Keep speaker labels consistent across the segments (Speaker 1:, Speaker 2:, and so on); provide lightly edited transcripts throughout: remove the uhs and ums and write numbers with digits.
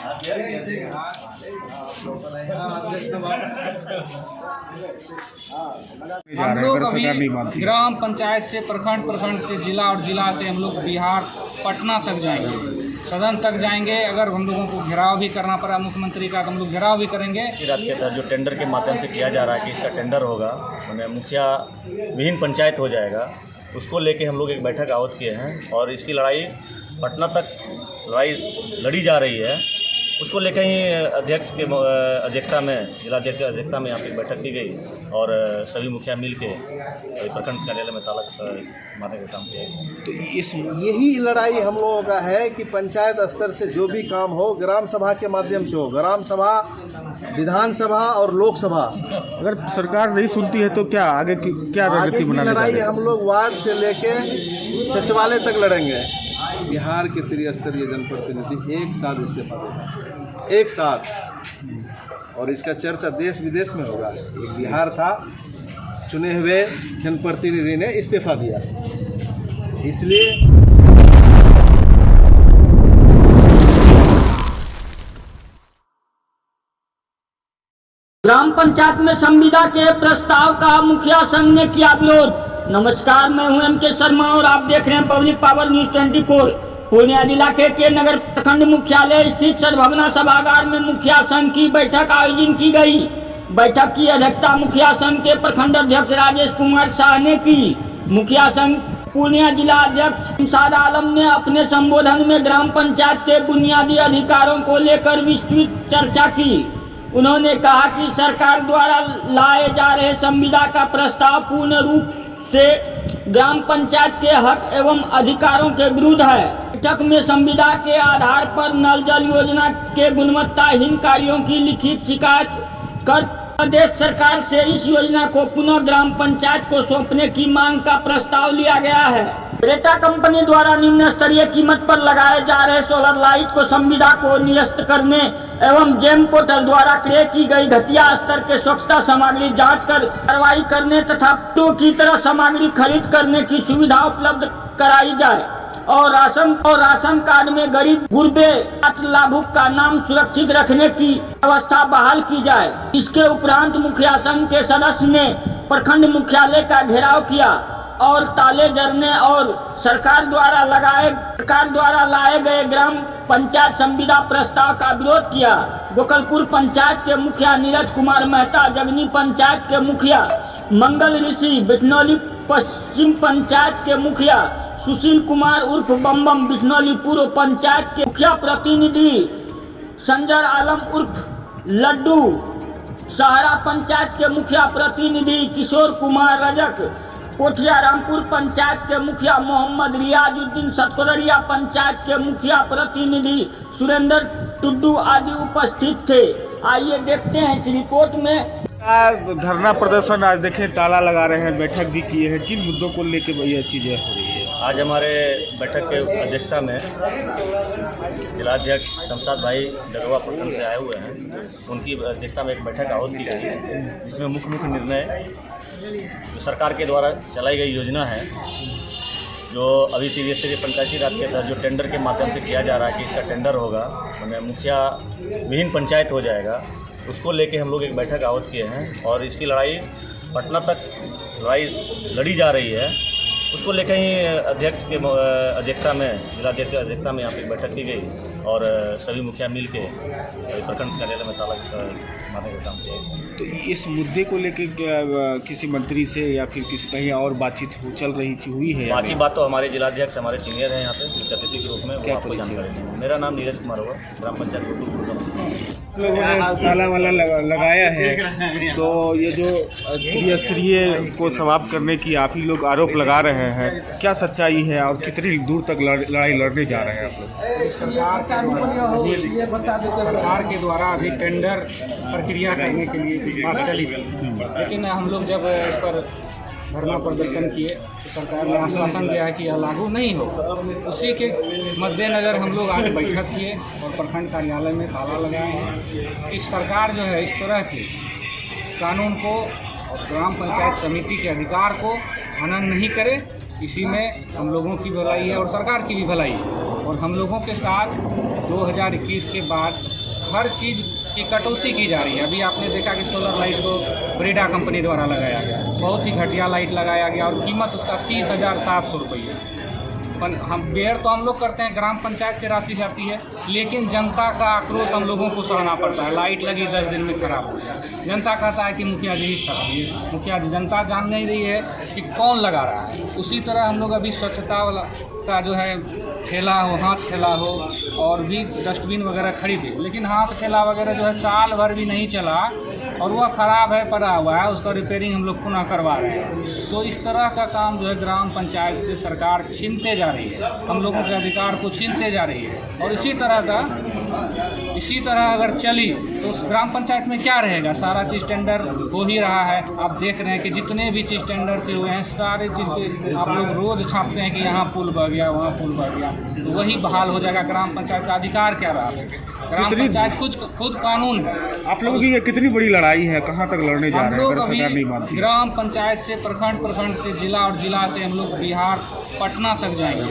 Speaker 1: हम लोग अभी ग्राम पंचायत से प्रखंड से जिला और जिला से हम लोग बिहार पटना तक जाएंगे, सदन तक जाएंगे। अगर हम लोगों को घेराव भी करना पड़ा मुख्यमंत्री का तो हम लोग घेराव भी करेंगे।
Speaker 2: रात के तहत जो टेंडर के माध्यम से किया जा रहा है कि इसका टेंडर होगा, मैंने मुखिया विहीन पंचायत हो जाएगा, उसको लेके हम लोग एक बैठक आहूत किए हैं और इसकी लड़ाई पटना तक लड़ी जा रही है। उसको लेकर ही अध्यक्ष के अध्यक्षता में, जिलाध्यक्ष की अध्यक्षता में यहाँ पर बैठक की गई और सभी मुखिया मिल के प्रखंड कार्यालय में ताला मारने का काम किया गया।
Speaker 3: तो यही लड़ाई हम लोगों का है कि पंचायत स्तर से जो भी काम हो ग्राम सभा के माध्यम से हो। ग्राम सभा, विधानसभा और लोकसभा,
Speaker 4: अगर सरकार नहीं सुनती है तो क्या आगे की क्या रणनीति बनाने जा रहे हैं?
Speaker 3: हम लोग वार्ड से लेके सचिवालय तक लड़ेंगे। बिहार के त्रिस्तरीय जनप्रतिनिधि एक साथ इस्तीफा देगा, एक साथ, और इसका चर्चा देश विदेश में होगा। एक बिहार था, चुने हुए जनप्रतिनिधि ने इस्तीफा दिया, इसलिए
Speaker 5: ग्राम पंचायत में संविदा के प्रस्ताव का मुखिया संघ ने किया विरोध। नमस्कार, मैं हूं एम के शर्मा और आप देख रहे हैं पब्लिक पावर न्यूज 24। पूर्णिया जिला के नगर प्रखंड मुख्यालय स्थित सद्भावना सभागार में मुखिया संघ की बैठक आयोजित की गई। बैठक की अध्यक्षता मुखिया संघ के प्रखंड अध्यक्ष राजेश कुमार शाह ने की। मुखिया संघ पूर्णिया जिला अध्यक्ष शमशाद आलम ने अपने संबोधन में ग्राम पंचायत के बुनियादी अधिकारों को लेकर विस्तृत चर्चा की। उन्होंने कहा कि सरकार द्वारा लाए जा रहे संविदा का प्रस्ताव पूर्ण रूप से ग्राम पंचायत के हक एवं अधिकारों के विरुद्ध है। बैठक में संविदा के आधार पर नल जल योजना के गुणवत्ताहीन कार्यों की लिखित शिकायत कर प्रदेश सरकार से इस योजना को पुनः ग्राम पंचायत को सौंपने की मांग का प्रस्ताव लिया गया है। क्रेटा कंपनी द्वारा निम्न स्तरीय कीमत पर लगाए जा रहे सोलर लाइट को संविदा को निरस्त करने एवं जेम पोर्टल द्वारा क्रय की गई घटिया स्तर के स्वच्छता सामग्री जांच कर कार्रवाई करने तथा की तरह सामग्री खरीद करने की सुविधा उपलब्ध कराई जाए और राशन कार्ड में गरीब गुरबे लाभुक का नाम सुरक्षित रखने की व्यवस्था बहाल की जाए। इसके उपरांत मुखिया संघ के सदस्य ने प्रखंड मुख्यालय का घेराव किया और ताले जड़ने और सरकार द्वारा लाए गए ग्राम पंचायत संविदा प्रस्ताव का विरोध किया। गोकलपुर पंचायत के मुखिया नीरज कुमार मेहता, जगनी पंचायत के मुखिया मंगल ऋषि, बिठनौली पश्चिम पंचायत के मुखिया सुशील कुमार उर्फ बम बिठनौली पूर्व पंचायत के मुखिया प्रतिनिधि संजर आलम उर्फ लड्डू, सहारा पंचायत के मुखिया प्रतिनिधि किशोर कुमार रजक, कोठिया रामपुर पंचायत के मुखिया मोहम्मद रियाजुद्दीन, सतकोदरिया पंचायत के मुखिया प्रतिनिधि सुरेंद्र टुड्डू आदि उपस्थित थे। आइए देखते हैं इस रिपोर्ट में।
Speaker 4: धरना प्रदर्शन आज देखें ताला लगा रहे हैं, बैठक भी किए हैं, किन मुद्दों को लेकर ये चीज़ें हो रही है?
Speaker 2: आज हमारे बैठक के अध्यक्षता में जिलाध्यक्ष शमशाद भाई डगवा प्रखंड से आए हुए हैं, उनकी अध्यक्षता में एक बैठक आहूत की गई है, जिसमें मुख्य निर्णय जो सरकार के द्वारा चलाई गई योजना है, जो अभी त्रिस्तरीय पंचायती राज के तहत जो टेंडर के माध्यम से किया जा रहा है कि इसका टेंडर होगा, मैंने मुखिया विहीन पंचायत हो जाएगा, उसको लेके हम लोग एक बैठक आहूत किए हैं और इसकी लड़ाई पटना तक लड़ी जा रही है। उसको लेकर ही अध्यक्ष के अध्यक्षता में, जिलाध्यक्ष की अध्यक्षता में यहाँ पर बैठक की गई और सभी मुखिया मिल के प्रखंड कार्यालय में ताला मारने का काम किया।
Speaker 4: तो इस मुद्दे को लेकर किसी मंत्री से या फिर किसी कहीं और बातचीत हुई है?
Speaker 2: बाकी बात तो हमारे जिलाध्यक्ष हमारे सीनियर हैं यहाँ पे अतिथि के रूप में, वो आपको जानकारी देंगे। मेरा नाम नीरज कुमार होगा, ग्राम पंचायत
Speaker 4: लोगों ने ताला वाला लगाया है, तो ये जो त्रिस्तरीय को समाप्त करने की आप ही लोग आरोप लगा रहे हैं, क्या सच्चाई है और कितनी दूर तक लड़ाई लड़ने जा रहे हैं आप लोग?
Speaker 1: सरकार के द्वारा अभी टेंडर प्रक्रिया करने के लिए बात चली थी, लेकिन हम लोग जब इस पर धरना प्रदर्शन किए तो सरकार ने आश्वासन दिया कि यह लागू नहीं हो। उसी के मद्देनज़र हम लोग आज बैठक किए और प्रखंड कार्यालय में ताला लगाए हैं कि सरकार जो है इस तरह के कानून को और ग्राम पंचायत समिति के अधिकार को हनन नहीं करे। इसी में हम लोगों की भलाई है और सरकार की भी भलाई है, और हम लोगों के साथ 2021 के बाद हर चीज़ की कटौती की जा रही है। अभी आपने देखा कि सोलर लाइट को ब्रेडा कंपनी द्वारा लगाया गया, बहुत ही घटिया लाइट लगाया गया और कीमत उसका 30,700 रुपये। हम बेयर तो हम लोग करते हैं, ग्राम पंचायत से राशि जाती है, लेकिन जनता का आक्रोश हम लोगों को सहना पड़ता है। लाइट लगी 10 दिन में खराब हो गया, जनता कहता है कि मुखिया जी ही ठग, मुखिया जी, जनता जान नहीं रही है कि कौन लगा रहा है। उसी तरह हम लोग अभी स्वच्छता वाला का जो है ठेला हो, हाथ ठेला हो और भी डस्टबिन वगैरह खरीदे, लेकिन हाथ ठेला वगैरह जो है साल भर भी नहीं चला और वह ख़राब है, पड़ा हुआ है, उसका रिपेयरिंग हम लोग पुनः करवा रहे हैं। तो इस तरह का काम जो है ग्राम पंचायत से सरकार छीनते जा रही है, हम लोगों के अधिकार को छीनते जा रही है। और इसी तरह अगर चली तो उस ग्राम पंचायत में क्या रहेगा? सारा चीज़ टेंडर हो ही रहा है। आप देख रहे हैं कि जितने भी चीज़ टेंडर से हुए हैं सारे चीज़ के आप लोग रोज़ छापते हैं कि यहाँ पुल बह गया, वहाँ पुल बह गया, तो वही बहाल हो जाएगा। ग्राम पंचायत का अधिकार क्या रहा? ग्राम पंचायत खुद कानून है।
Speaker 4: आप लोगों की ये कितनी बड़ी लड़ाई है, कहाँ तक लड़ने जा रहे हैं?
Speaker 1: हम लोग
Speaker 4: अगर
Speaker 1: अभी
Speaker 4: सरकार नहीं मानती,
Speaker 1: ग्राम पंचायत से प्रखंड से जिला और जिला से हम लोग बिहार पटना तक जाएंगे,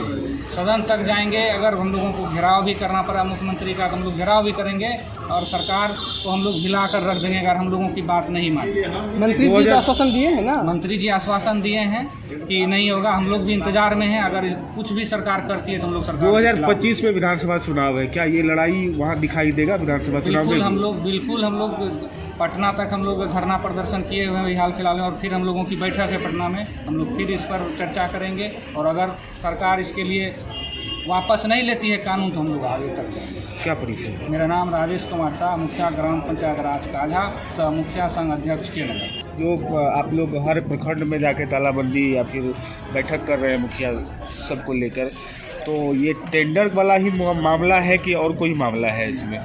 Speaker 1: सदन तक जाएंगे। अगर हम लोगों को घेराव भी करना पड़ा मुख्यमंत्री का तो हम लोग घेराव भी करेंगे और सरकार को हम लोग हिला कर रख देंगे अगर हम लोगों की बात नहीं मानी।
Speaker 6: मंत्री जी आश्वासन दिए हैं ना?
Speaker 1: मंत्री जी आश्वासन दिए हैं कि नहीं होगा, हम लोग भी इंतजार में हैं। अगर कुछ भी सरकार करती है तो हम लोग सरकार
Speaker 4: 2025 में विधानसभा चुनाव है, क्या ये लड़ाई वहाँ दिखाई देगा विधानसभा चुनाव में?
Speaker 1: बिल्कुल हम लोग पटना तक हम लोग धरना प्रदर्शन किए हुए हैं हाल फिलहाल में, और फिर हम लोगों की बैठक है पटना में, हम लोग फिर इस पर चर्चा करेंगे। और अगर सरकार इसके लिए वापस नहीं लेती है कानून तो हम लोग आगे तक जाएंगे।
Speaker 4: क्या परिचय?
Speaker 1: मेरा नाम राजेश कुमार शाह, मुखिया ग्राम पंचायत राज काझा, सह मुखिया संघ अध्यक्ष के नगर।
Speaker 4: जो आप लोग हर प्रखंड में जाके तालाबंदी या फिर बैठक कर रहे हैं मुखिया सबको लेकर, तो ये टेंडर वाला ही मामला है कि और कोई मामला है इसमें?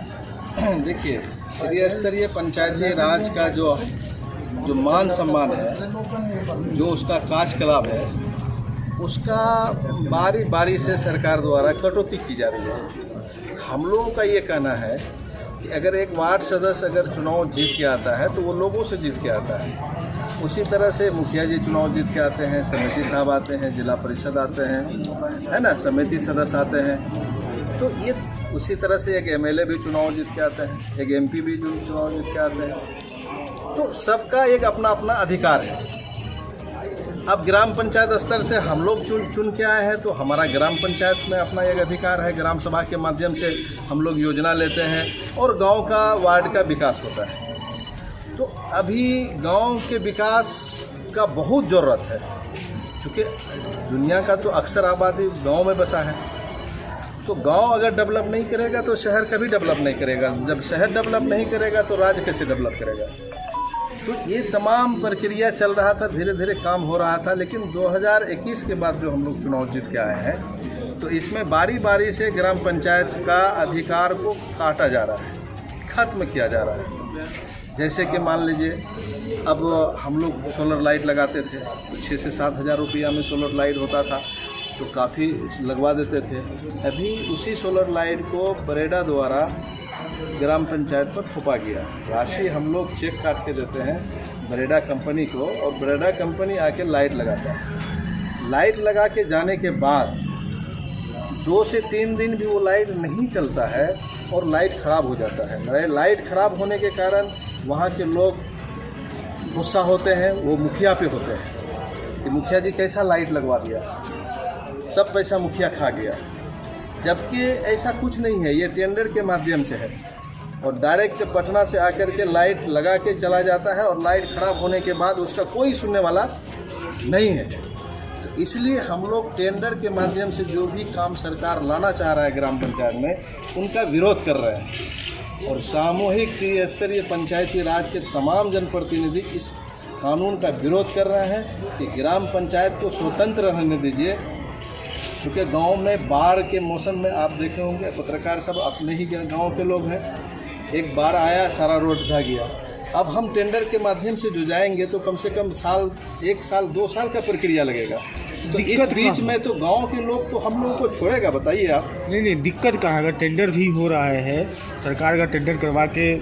Speaker 3: देखिए, त्रिस्तरीय पंचायती राज का जो मान सम्मान है, जो उसका कार्यकलाप है, उसका बारी बारी से सरकार द्वारा कटौती की जा रही है। हम लोगों का ये कहना है कि अगर एक वार्ड सदस्य अगर चुनाव जीत के आता है तो वो लोगों से जीत के आता है। उसी तरह से मुखिया जी चुनाव जीत के आते हैं, समिति साहब आते हैं, जिला परिषद आते हैं, है ना, समिति सदस्य आते हैं। तो ये उसी तरह से एक एमएलए भी चुनाव जीत के आते हैं, एक एमपी भी जो चुनाव जीत के आते हैं। तो सबका एक अपना अपना अधिकार है। अब ग्राम पंचायत स्तर से हम लोग चुन के आए हैं तो हमारा ग्राम पंचायत में अपना एक अधिकार है। ग्राम सभा के माध्यम से हम लोग योजना लेते हैं और गांव का वार्ड का विकास होता है। तो अभी गांव के विकास का बहुत ज़रूरत है, क्योंकि दुनिया का तो अक्सर आबादी गांव में बसा है। तो गांव अगर डेवलप नहीं करेगा तो शहर कभी डेवलप नहीं करेगा। जब शहर डेवलप नहीं करेगा तो राज्य कैसे डेवलप करेगा? तो ये तमाम प्रक्रिया चल रहा था, धीरे धीरे काम हो रहा था। लेकिन 2021 के बाद जो हम लोग चुनाव जीत के आए हैं तो इसमें बारी बारी से ग्राम पंचायत का अधिकार को काटा जा रहा है, ख़त्म किया जा रहा है। जैसे कि मान लीजिए, अब हम लोग सोलर लाइट लगाते थे तो 6 से 7 हज़ार रुपया में सोलर लाइट होता था, तो काफ़ी लगवा देते थे। अभी उसी सोलर लाइट को बरेडा द्वारा ग्राम पंचायत पर थोपा गया। राशि हम लोग चेक काट के देते हैं बरेडा कंपनी को और बरेडा कंपनी आके लाइट लगाता है। लाइट लगा के जाने के बाद 2 से 3 दिन भी वो लाइट नहीं चलता है और लाइट ख़राब हो जाता है। लाइट ख़राब होने के कारण वहाँ के लोग गुस्सा होते हैं, वो मुखिया पे होते हैं कि मुखिया जी कैसा लाइट लगवा दिया, सब पैसा मुखिया खा गया। जबकि ऐसा कुछ नहीं है, ये टेंडर के माध्यम से है और डायरेक्ट पटना से आकर के लाइट लगा के चला जाता है और लाइट ख़राब होने के बाद उसका कोई सुनने वाला नहीं है। तो इसलिए हम लोग टेंडर के माध्यम से जो भी काम सरकार लाना चाह रहा है ग्राम पंचायत में, उनका विरोध कर रहे हैं। और सामूहिक त्रिस्तरीय पंचायती राज के तमाम जनप्रतिनिधि इस कानून का विरोध कर रहे हैं कि ग्राम पंचायत को स्वतंत्र रहने दीजिए। चूँकि गांव में बाढ़ के मौसम में आप देखे होंगे, पत्रकार सब अपने ही गांव के लोग हैं, एक बाढ़ आया, सारा रोड ढह गया। अब हम टेंडर के माध्यम से जो जाएंगे तो कम से कम साल, 1 साल 2 साल का प्रक्रिया लगेगा। तो इस बीच में तो गांव के लोग तो हम लोगों को छोड़ेगा, बताइए आप।
Speaker 4: नहीं, दिक्कत कहाँ? अगर टेंडर ही हो रहा है, सरकार का टेंडर करवा के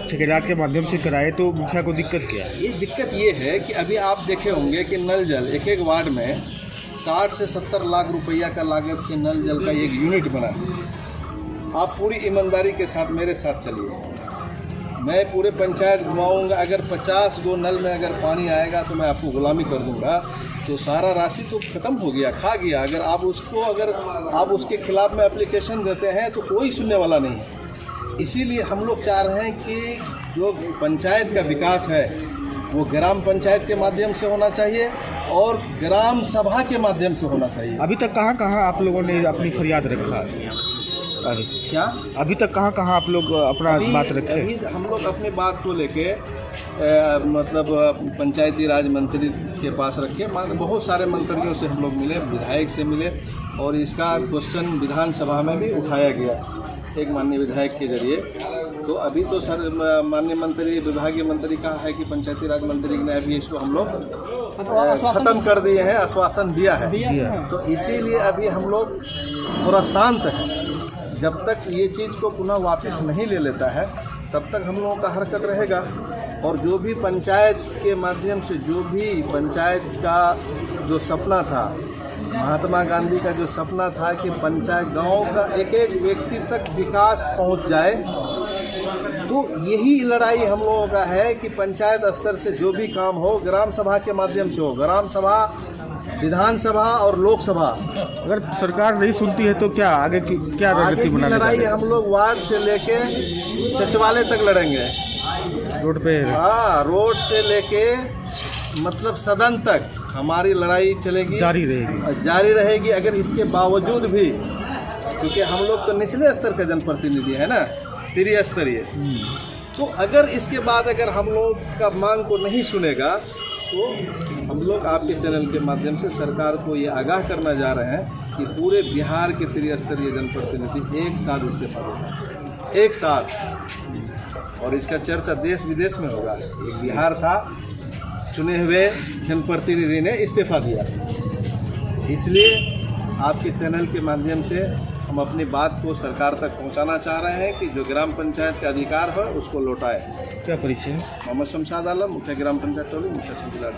Speaker 4: ठेकेदार के माध्यम से कराए तो मुखिया को दिक्कत क्या है?
Speaker 3: ये दिक्कत ये है कि अभी आप देखे होंगे कि नल जल एक वार्ड में 60 से 70 लाख रुपया का लागत से नल जल का एक यूनिट बना है। आप पूरी ईमानदारी के साथ मेरे साथ चलिए। मैं पूरे पंचायत घुमाऊंगा। अगर 50 गो नल में अगर पानी आएगा तो मैं आपको गुलामी कर दूंगा, तो सारा राशि तो ख़त्म हो गया, खा गया। अगर आप उसके खिलाफ में एप्लीकेशन देते हैं तो कोई सुनने वाला नहीं है। इसीलिए हम लोग चाह रहे हैं कि जो पंचायत का विकास है वो ग्राम पंचायत के माध्यम से होना चाहिए और ग्राम सभा के माध्यम से होना चाहिए।
Speaker 4: अभी तक कहाँ आप लोगों ने अपनी फरियाद रखा?
Speaker 3: क्या
Speaker 4: अभी तक कहाँ आप लोग अपना बात रखे?
Speaker 3: अभी हम लोग अपनी बात को लेके मतलब पंचायती राज मंत्री के पास रखे। बहुत सारे मंत्रियों से हम लोग मिले, विधायक से मिले, और इसका क्वेश्चन विधानसभा में भी उठाया गया एक माननीय विधायक के जरिए। तो अभी तो सर माननीय मंत्री, विभागीय मंत्री कहा है कि पंचायती राज मंत्री ने अभी इसको हम लोग ख़त्म कर दिए हैं, आश्वासन दिया है। तो इसीलिए अभी हम लोग थोड़ा शांत हैं। जब तक ये चीज़ को पुनः वापस नहीं ले लेता है तब तक हम लोगों का हरकत रहेगा। और जो भी पंचायत के माध्यम से, जो भी पंचायत का जो सपना था, महात्मा गांधी का जो सपना था कि पंचायत गांव का एक एक व्यक्ति तक विकास पहुंच जाए, तो यही लड़ाई हम लोगों का है कि पंचायत स्तर से जो भी काम हो ग्राम सभा के माध्यम से हो। ग्राम सभा, विधानसभा और लोकसभा।
Speaker 4: अगर सरकार नहीं सुनती है तो क्या आगे की क्या रणनीति बनाने?
Speaker 3: लड़ाई हम लोग वार्ड से लेके सचिवालय तक लड़ेंगे,
Speaker 4: रोड पे।
Speaker 3: हाँ, रोड से लेके मतलब सदन तक हमारी लड़ाई चलेगी, जारी रहेगी। अगर इसके बावजूद भी, क्योंकि हम लोग तो निचले स्तर का जनप्रतिनिधि है ना, त्रिस्तरीय, तो अगर इसके बाद अगर हम लोग का मांग को नहीं सुनेगा तो हम लोग आपके चैनल के माध्यम से सरकार को ये आगाह करना जा रहे हैं कि पूरे बिहार के त्रिस्तरीय जनप्रतिनिधि एक साथ इस्तीफा देंगे, एक साथ। और इसका चर्चा देश विदेश में होगा। एक बिहार था, चुने हुए जनप्रतिनिधि ने इस्तीफा दिया। इसलिए आपके चैनल के माध्यम से हम अपनी बात को सरकार तक पहुंचाना चाह रहे हैं कि जो ग्राम पंचायत का अधिकार है उसको लौटाए।
Speaker 4: क्या परिचय?
Speaker 3: मोहम्मद शमशाद आलम, मुखिया ग्राम पंचायत टोली, मुखिया जिला।